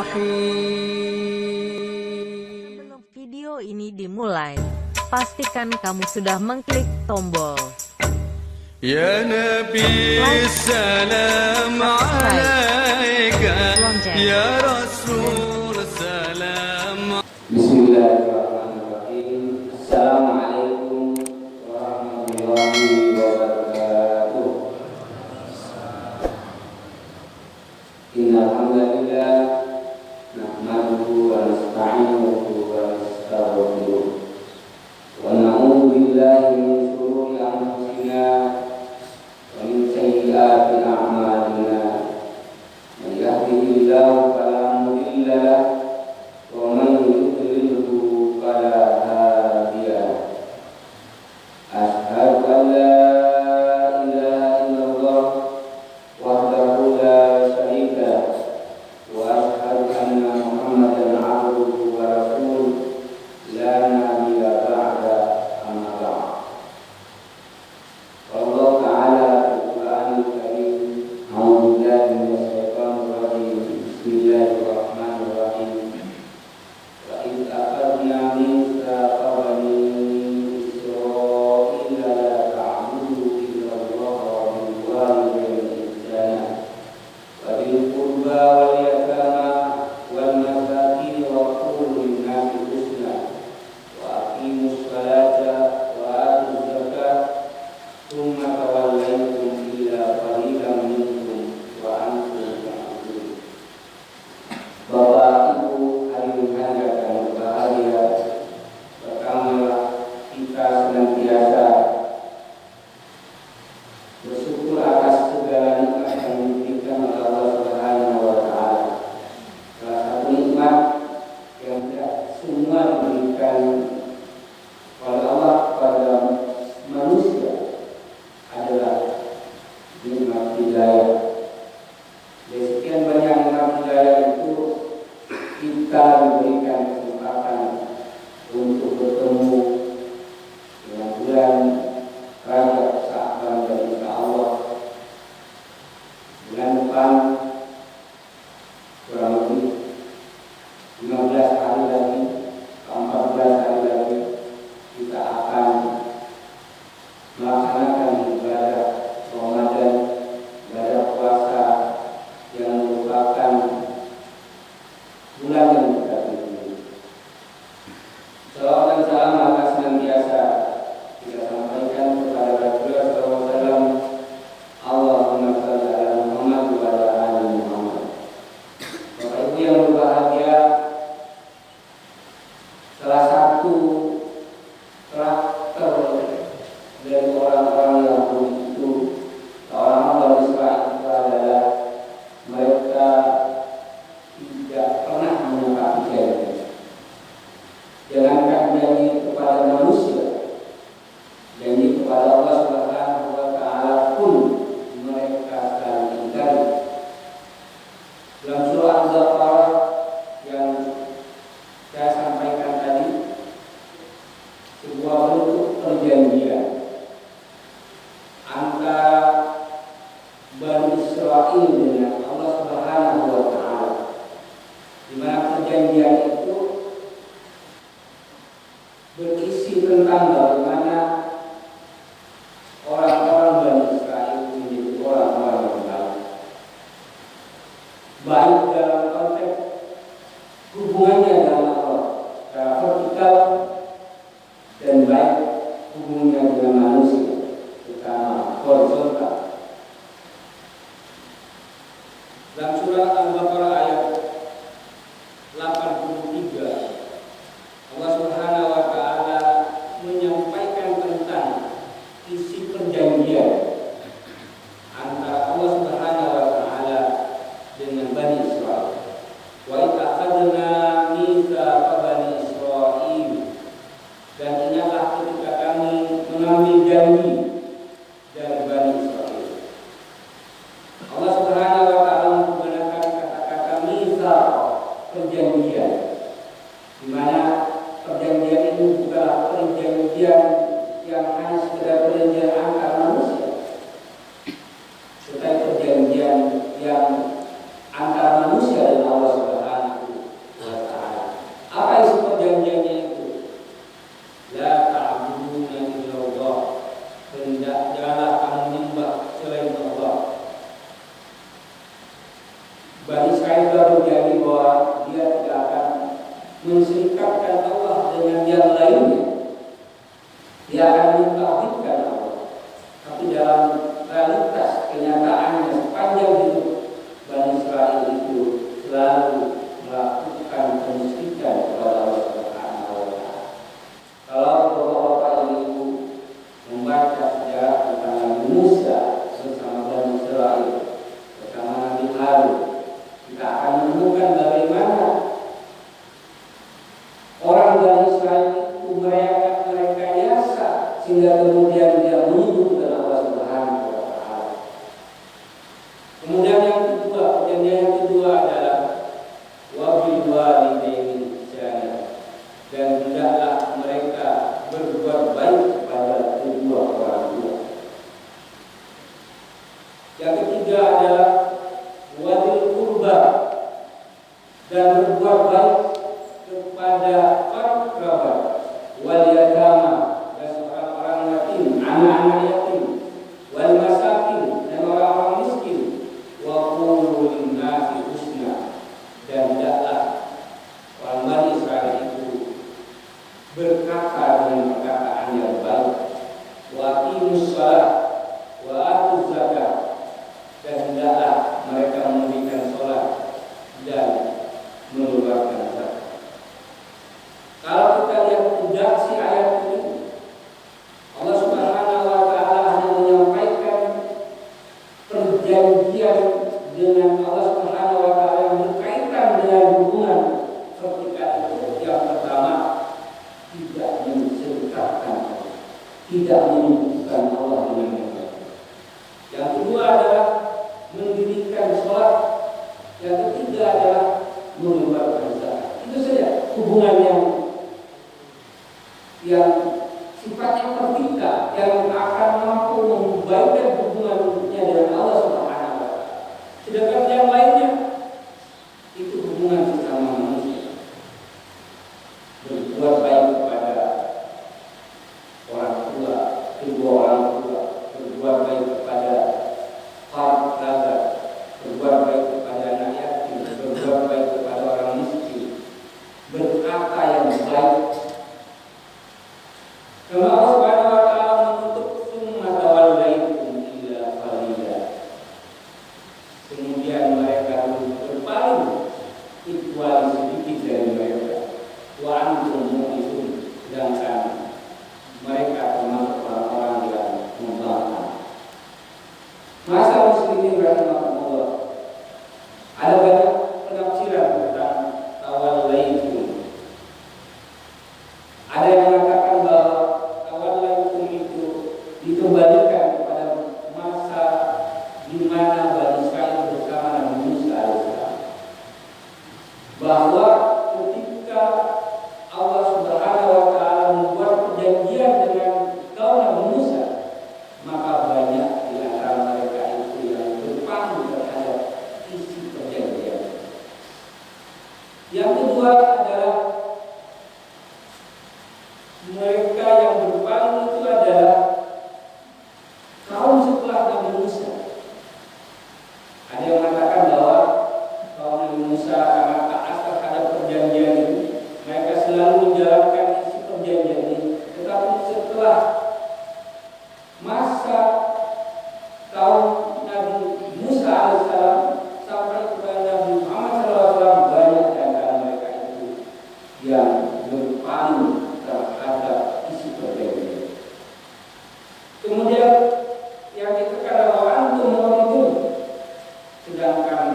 Bismillahirrahmanirrahim. Sebelum video ini dimulai, pastikan kamu sudah mengklik tombol Ya Nabi salam alaika, Ya Rasul salam. Bismillahirrahmanirrahim. Assalamualaikum warahmatullahi wabarakatuh. Innal hamdalillah nahmaduhu wa nasta'inuhu wa nastaghfiruh wa na'udzu billahi min shururi anfusina wa min sayyiati a'malina. Man yahdihillahu fala mudilla lahu wa man yudlilhu fala hadiya lahu. Asyhadu an la ilaha illallah wahdahu la syarika lahu wa asyhadu anna Muhammadan abduhu wa rasuluh la nabiyya ba'da amma ba'd. Allah Ta'ala Al-Qur'anul Karim, a'udzu billahi minash shaitonir rajim. Bismillahirrahmanirrahim. Wa idh akhadna mitsaqa bani Israila la ta'budu illa Allah wa bil walidayni ihsana wa bil qurba wal yatama wal masakin wa qul lin-nasi husna wa aqimus salata wa atuz zakata thumma tawallaytum illa qalilan minkum wa antum ta'lamun. Bapak Ibu hadirin hadirat yang berbahagia, pertama kita senantiasa bersyukur atas segala nikmat yang diberikan oleh Allah Subhanahu wa Ta'ala. Salah satu nikmat yang tidak semua diberikan oleh Allah kepada manusia adalah nikmat hidayah. Dari sekian banyak nikmat hidayah itu, kita diberikan kesempatan untuk bertemu dengan bulan Rajab Sya'ban, dan insya Allah bulan depan kurang lebih 15 hari lagi, 14 hari lagi, kita akan melaksanakan ibadah Ramadan, ibadah puasa yang merupakan bulan yang dekat ini. Salawat dan salam akan senantiasa kita sampaikan kepada Rasulullah SAW. Allahumma shalli ala Muhammad wa ala ali Muhammad. Bapak Ibu yang berbahagia, salah satu karakter dari orang-orang Yahudi itu, orang-orang Bani Israil itu adalah mereka tidak pernah menepati janji. Jangankan janji kepada manusia, janji kepada Allah Subhanahu wa Ta'ala pun mereka saling ingkari. Dalam surah Az-Baqarah yang saya sampaikan tadi, sebuah bentuk perjanjian antara Bani Israil dengan Allah Subhanahu wa Ta'ala, di mana perjanjian itu berisi tentang bagaimana orang-orang Bani Israil menjadi orang-orang yang baik, baik dalam konteks hubungannya dengan Allah secara vertikal, dan baik hubungannya dengan manusia secara horizontal. Dalam surah Al-Baqarah ayat 83, Allah Subhanahu wa Ta'ala menyampaikan tentang isi perjanjian antara Allah Subhanahu wa Ta'ala dengan Bani Israil. Wa idh akhadna mitsaqa bani Israil, dan ingatlah ketika kami mengambil janji dari Bani Israil. Allah Subhanahu wa Ta'ala menggunakan kata-kata mitsaq, perjanjian, di mana perjanjian itu bukanlah perjanjian yang hanya sekedar perjanjian antar manusia, tetapi perjanjian yang antara manusia dan Allah Subhanahu Apa isi perjanjiannya itu? La ta'buduna illallah. Janganlah kamu menyembah selain Allah. Bani Israil telah berjanji bahwa dia tidak akan menserikatkan Allah dengan yang lainnya. Dia akan mentauhidkan Allah. Tapi dalam realitas kenyataannya sepanjang hidup Bani Israil itu selalu melakukan kemusyrikan kepada Allah Subhanahu wa Ta'ala. Kalau bapak-bapak ibu membaca sejarah tentang Nabi Musa bersama Bani Israil, bersama Nabi Harun, kita akan menemukan bagaimana orang Bani Israil itu merekayasa sehingga kemudian dia menuduh kepada Allah Subhanahu wa Ta'ala. Kemudian yang kedua adalah wabil walidaini ihsana, dan hendaklah mereka berbuat baik kepada kedua orang tua. Yang ketiga adalah wadil qurba, dan berbuat baik kepada para kerabat, wal yatama, dan orang-orang yatim, anak-anak yatim, wal masakin, dan orang-orang miskin, wa qulu lin-nasi husna, dan hendaklah orang Bani Israil itu berkata dengan perkataan yang baik, wa aqimus shalah wa atuz zakat, dan hendaklah mereka memberikan sholat dan mengeluarkan zakat. Kalau kita lihat redaksi ayat ini, Allah Subhanahu wa Ta'ala hanya menyampaikan perjanjian dengan Allah Subhanahu wa Ta'ala yang berkaitan dengan hubungan vertikal itu. Yang pertama, tidak menserikatkan, tidak menyebutkan Allah dengan yang lain. Yang kedua adalah mendirikan sholat. Yang ketiga adalah mengeluarkan zakat. Itu saja hubungan yang sifatnya vertikal, yang akan mampu membaikkan hubungannya dengan Allah Subhanahu wa Ta'ala. Sedangkan yang lainnya itu hubungan sesama manusia. Berbuat baik kepada orang tua, kedua orang tua, berbuat baik kepada para kerabat, berbuat baik kepada anak yatim, berbuat baik kepada orang miskin, berkata yang baik. Kalau Allah Subhanahu wa Ta'ala menutup summa tawallaitum illa qalila, kemudian mereka berpaling kecuali sedikit dari mereka. Wa antum mu'minun, sedangkan mereka termasuk orang-orang yang membangkang. Masa muslimin rahimahullah, ada banyak penafsiran tentang tawallaitum. Ada yang mengatakan bahwa tawallaitum itu dikembalikan kepada masa di mana Bani Israil bersama Nabi Musa alaihissalam, bahwa ketika Allah Subhanahu wa Ta'ala membuat perjanjian dengan kaum Nabi Musa, maka banyak di antara mereka itu yang berpaling terhadap isi perjanjian. Yang kedua adalah mereka yang berpaling itu adalah kaum setelah Nabi Musa. Ada yang mengatakan bahwa kaum Nabi Musa karena taat terhadap perjanjian ini, mereka selalu menjalankan isi perjanjian ini. Tetapi setelah masa kaum Nabi Musa alaihissalam sampai kepada Nabi Muhammad SAW, banyak di antara mereka itu yang berpaling terhadap isi perjanjian. Kemudian yang dikatakan bahwa antum mu'minun, sedangkan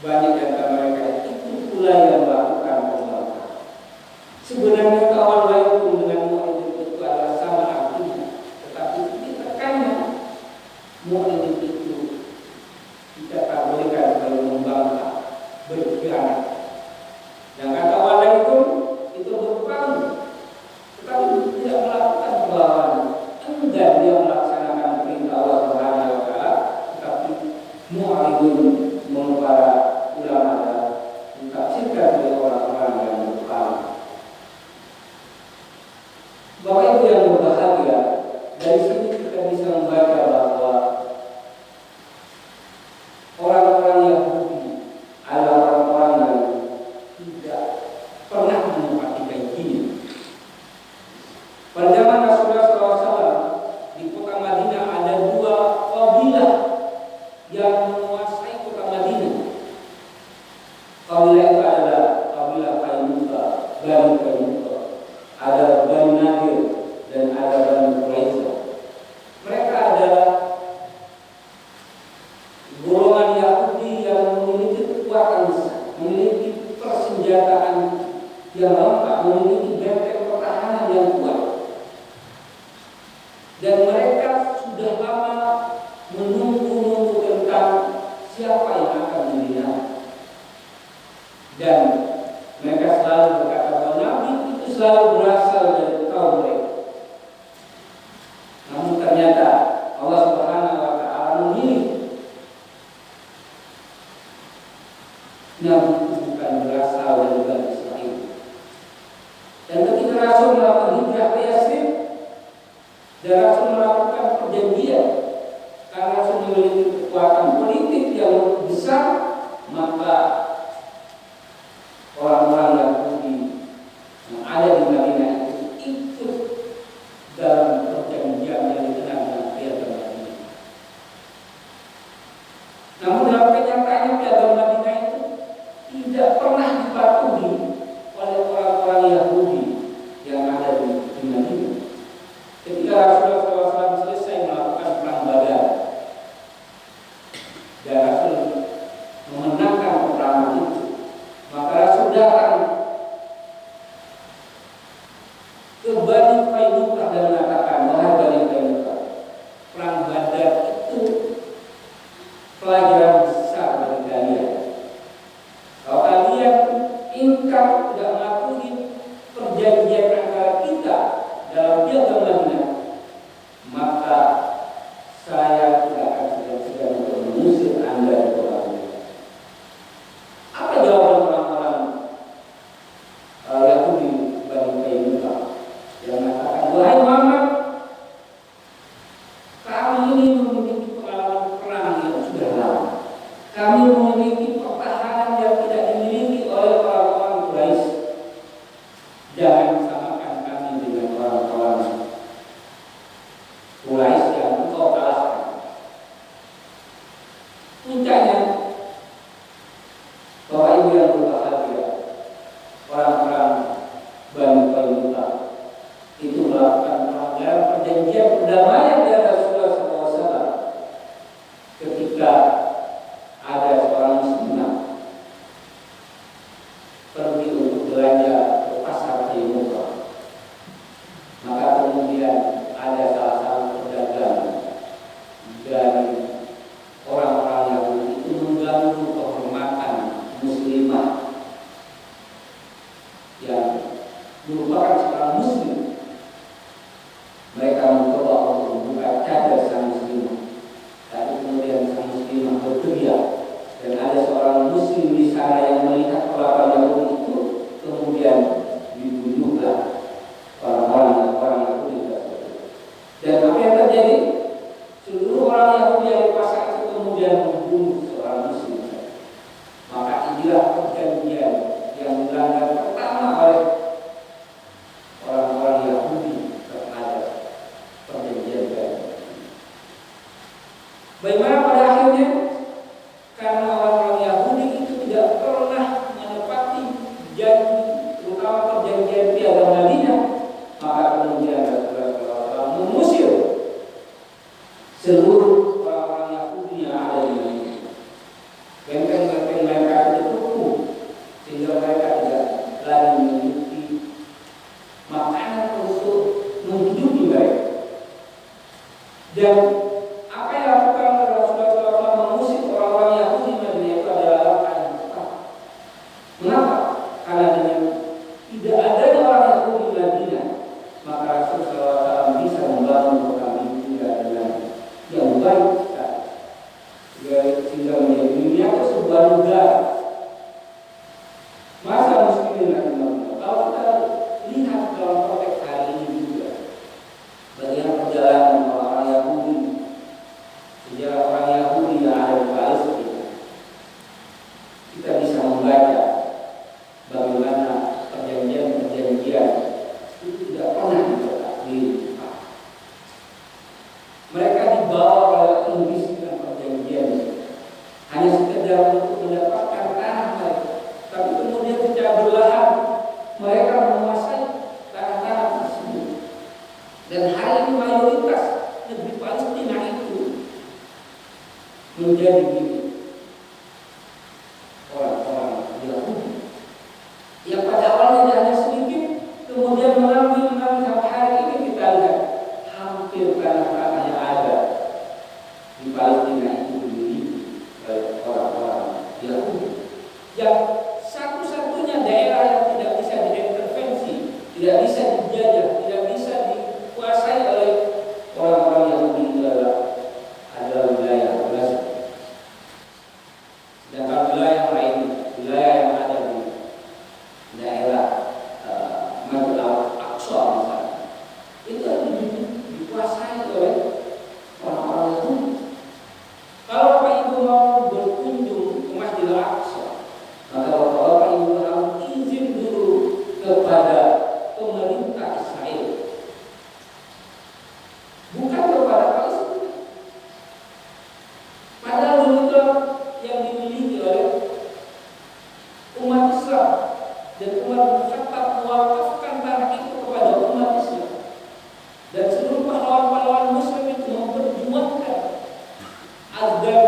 banyak di antara mereka itu pula yang melakukan pembangkangan. Sebenarnya tawallaitum dengan mu'minun itu adalah sama artinya, tetapi ditekannya mu'minun itu kita tak bolehkan kalau membangkang, berkhianat. Dan kata tawallaitum itu berpaling, tetapi tidak melakukan perlawanan. Enggan dia melaksanakan perintah Allah Subhanahu wa Ta'ala, tetapi mu'ridun, para ulama dan ditafsirkan oleh orang-orang pernah menempati janjinya. Pada zaman Rasulullah SAW di kota Madinah ada dua kabilah yang menguasai kota Madinah. Kabilah itu adalah kabilah Qainuqa, Bani Qainuqa, ada Bani Nadir dan ada Bani Quraisyah. Mereka adalah golongan Yahudi yang memiliki kekuatan besar, memiliki persenjataan yang lengkap, memiliki benteng pertahanan yang kuat. Dan mereka sudah lama menunggu tentang siapa yang akan menjadi. Dan mereka selalu berkata bahwa Nabi itu selalu berasal dari kaum mereka. Namun ternyata Allah Subhanahu wa Ta'ala memilih Nabi itu bukan berasal dari Bani Israel. Dan ketika Rasul melakukan hijrah ke Yathrib dan Rasul melakukan perjanjian, karena Rasul memiliki kekuatan politik yang besar, maka orang-orang Yahudi yang ada di Madinah itu ikut dalam perjanjian yang dikenal dengan Piagam Madinah. Namun dalam kenyataannya Piagam Madinah itu tidak pernah dipatuhi oleh orang-orang Yahudi yang ada di Madinah. Ketika Rasulullah SAW selesai melakukan perang Badar dan Rasul memenangkan peperangan itu, maka Rasul datang ke Bani Qainuqa dan mengatakan, wahai Bani Qainuqa, perang Badar itu pelajaran besar bagi kalian. Kalau kalian ingkar tidak mengakui perjanjian antara kita dalam Piagam Madinah, maka saya tidak akan segan-segan untuk mengusir Anda dari kota Madinah. Apa jawaban orang-orang Yahudi Bani Qainuqa yang mengatakan, wahai Muhammad, kami ini memiliki pengalaman perang yang sudah lama. Kami memiliki pertahanan yang tidak dimiliki oleh orang-orang Quraisy. Jangan samakan kami dengan orang-orang Quraisy yang engkau kalahkan. Puncaknya, Bapak Ibu yang berbahagia, orang-orang Bani Qainuqa itu melakukan pelanggaran perjanjian perdamaian dengan Rasulullah SAW ketika ada seorang muslimah pergi untuk belanja ke pasar Qainuqa. Maka kemudian ada salah satu pedagang dari orang-orang Yahudi itu mengganggu kehormatan muslimah yang merupakan seorang muslim. Mereka mencoba untuk membuka cadar sang muslimah, tapi kemudian sang muslimah berteriak, dan ada seorang muslim di sana yang melihat perlakuan Yahudi itu, kemudian dibunuhlah orang-orang Yahudi tersebut. Dan apa yang terjadi? Seluruh orang Yahudi yang di pasar itu kemudian membunuh seorang muslim. Maka inilah perjanjian yang dilanggar pertama oleh orang-orang Yahudi terhadap perjanjian Badar. Bagaimana pada akhirnya? Karena orang-orang Yahudi itu tidak pernah menepati janji, terutama perjanjian Piagam Madinah, maka kemudian Rasulullah SAW mengusir seluruh orang-orang Yahudi yang ada di Madinah. Benteng-benteng mereka itu runtuh sehingga mereka tidak lagi memiliki makanan untuk menghidupi mereka. Dan apa yang dilakukan Rasulullah SAW mengusir orang-orang Yahudi di Madinah itu adalah langkah yang tepat. Mengapa? Karena dengan tidak adanya orang Yahudi di Madinah, maka Rasulullah SAW bisa membangun kota Madinah dengan yang baik sekali, sehingga menjadi dunia itu sebuah negara. Masa muslimin rahimahullah, kalau kita lihat dalam konteks hari ini juga, bagaimana perjalanan orang-orang Yahudi menjadi milik orang-orang Yahudi yang pada awalnya hanya sedikit, kemudian mengambil sampai hari ini kita lihat hampir tanah-tanah yang ada di Palestina itu dimiliki oleh orang-orang Yahudi, yang satu-satunya daerah yang tidak bisa diintervensi, tidak bisa dijajah, tidak bisa dikuasai oleh orang-orang Yahudi itu adalah wilayah Gaza. Sedangkan wilayah lain, wilayah yang ada di daerah Masjid Al-Aqsa misalnya, itu dikuasai oleh orang-orang Yahudi. Kalau Bapak Ibu mau berkunjung ke Masjid Al-Aqsa, maka Bapak Ibu harus izin dulu kepada pemerintah Israel, bukan kepada Palestina. Padahal dulu yang dimiliki oleh umat Islam, dan Umar bin Khattab mewakafkan tanah itu kepada umat Islam, dan seluruh pahlawan-pahlawan Muslim itu memperjuangkan agar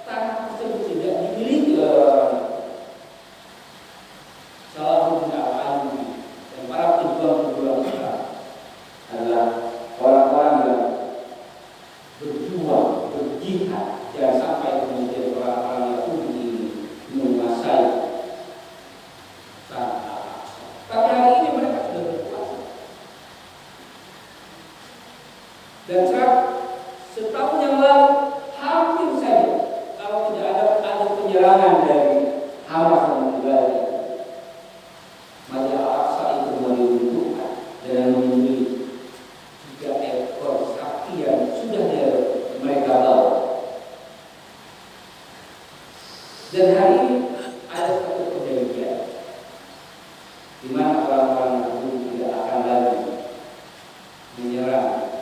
tanah tersebut tidak dimiliki oleh orang. Salahuddin al-Ayyubi dan para pejuang-pejuang Islam adalah orang-orang yang berjuang, berjihad, jangan sampai kemudian orang-orang Yahudi ini menguasai tanah Al-Aqsa. Tapi hari ini mereka sudah berkuasa. Dan setahun yang lalu hampir saja kalau tidak ada penyerangan dari Hamas dan Israel, Masjid Al-Aqsa itu diruntuhkan dengan memilih 3 ekor sapi yang sudah mereka bawa. Dan hari ini ada satu perjanjian di mana orang-orang Yahudi tidak akan lagi menyerang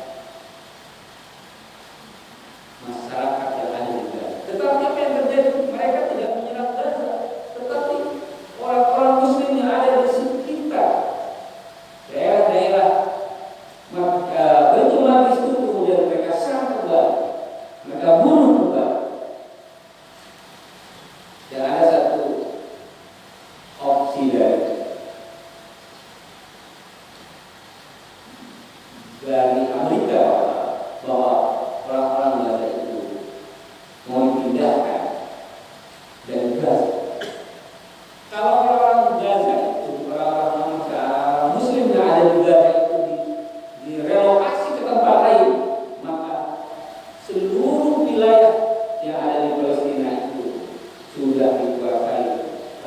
masyarakat yang ada di Gaza. Tetapi apa yang terjadi? Mereka tidak menyerang Gaza, tetapi orang-orang Muslim yang ada di sekitar daerah-daerah Baitul Maqdis itu kemudian mereka serang kembali, mereka bunuh kembali. Dan ada satu opsi dari Amerika bahwa orang-orang Gaza itu mau dipindahkan dari Gaza. Kalau orang-orang Gaza itu, orang-orang Muslim yang ada di Gaza itu direlokasi ke tempat lain, maka seluruh wilayah yang ada di Palestina itu sudah dikuasai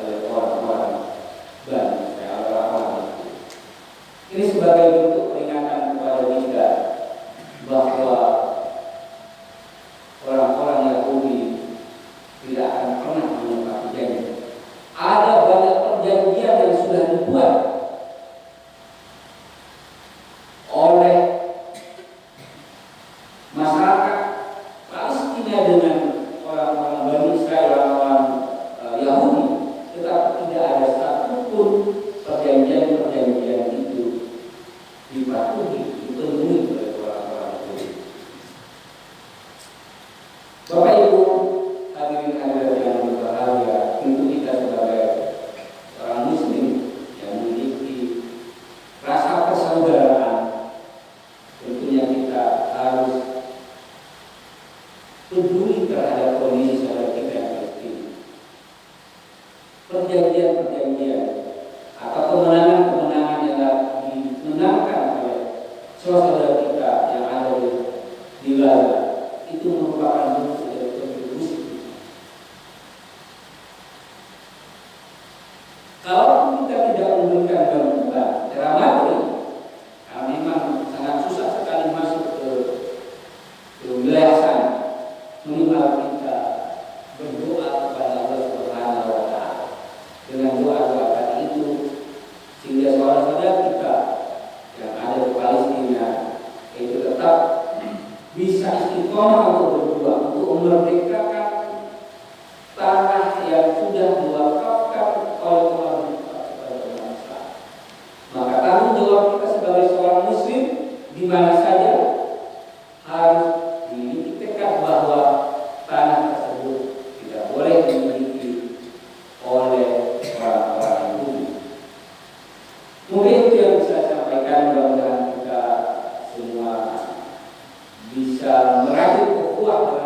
oleh orang-orang Bani Israel, orang-orang itu. Ini sebagai bentuk peringatan kepada kita bahwa orang-orang Yahudi tidak akan pernah menepati janji. Ada banyak perjanjian yang sudah dibuat oleh masyarakat Palestina dengan orang-orang Bani Israel, orang-orang Yahudi, tetapi tidak ada satupun perjanjian-perjanjian itu dipatuhi, dipenuhi oleh orang-orang Yahudi. Bapak Ibu hadirin hadirat yang berbahagia, tentu kita sebagai orang Muslim yang memiliki rasa persaudaraan, tentunya kita harus peduli terhadap kondisi saudara kita yang Palestina. Perjanjian-perjanjian atau kemenangan-kemenangan yang dimenangkan oleh saudara kita yang ada di Gaza itu merupakan bentuk dari kontribusi. Kalau kita tidak memberikan bantuan secara materi, karena memang sangat susah sekali masuk ke wilayah sana, minimal kita berdoa kepada Allah Subhanahu wa Ta'ala dengan doa-doa tadi itu, sehingga saudara-saudara kita yang ada di Palestina Mungkin itu yang bisa saya sampaikan, mudah-mudahan kita semua bisa merajut ukhuwah